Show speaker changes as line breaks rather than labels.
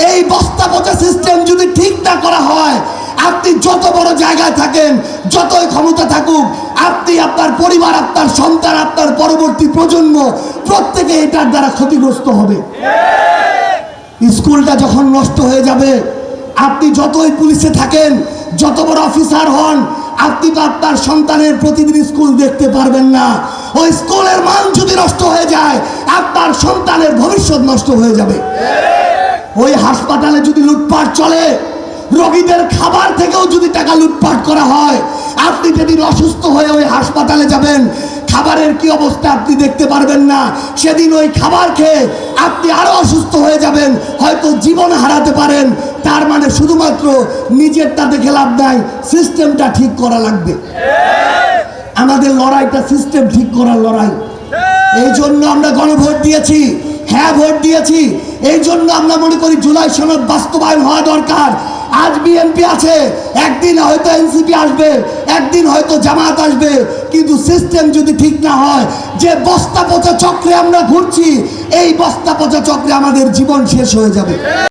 এই বস্তা পচা সিস্টেম যদি ঠিক না করা হয়, আপনি যত বড় জায়গায় থাকেন, যতই ক্ষমতা থাকুক, আপনি, আপনার পরিবার, আপনার সন্তান, আপনার পরবর্তী প্রজন্ম প্রত্যেকে এটার দ্বারা ক্ষতিগ্রস্ত হবে। স্কুলটা যখন নষ্ট হয়ে যাবে, আপনি যতই পুলিশে থাকেন, যত বড় অফিসার হন, আপনি তো আপনার সন্তানের প্রতিদিন স্কুল দেখতে পারবেন না। ওই স্কুলের মান যদি নষ্ট হয়ে যায়, আপনার সন্তানের ভবিষ্যৎ নষ্ট হয়ে যাবে। ওই হাসপাতালে যদি লুটপাট চলে, রোগীদের খাবার থেকেও যদি টাকা লুটপাট করা হয়, আপনি যেদিন অসুস্থ হয়ে ওই হাসপাতালে যাবেন, খাবারের কি অবস্থা আপনি দেখতে পারবেন না। সেদিন ওই খাবার খেয়ে আপনি আরো অসুস্থ হয়ে যাবেন, হয়তো জীবন হারাতে পারেন। তার মানে শুধুমাত্র নিজেরটা দেখে লাভ নাই, সিস্টেমটা ঠিক করা লাগবে। আমাদের লড়াইটা সিস্টেম ঠিক করার লড়াই। এই জন্য আমরা গণভোট দিয়েছি, হ্যাঁ ভোট দিয়েছি। এই জন্য আমরা মনে করি জুলাই সনদ বাস্তবায়ন হওয়া দরকার। আজ বিএনপি আছে, একদিন হয়তো এনসিপি আসবে, একদিন হয়তো জামাত আসবে, কিন্তু সিস্টেম যদি ঠিক না হয়, যে বস্তা পচা চক্রে আমরা ঘুরছি, এই বস্তা পচা চক্রে আমাদের জীবন শেষ হয়ে যাবে।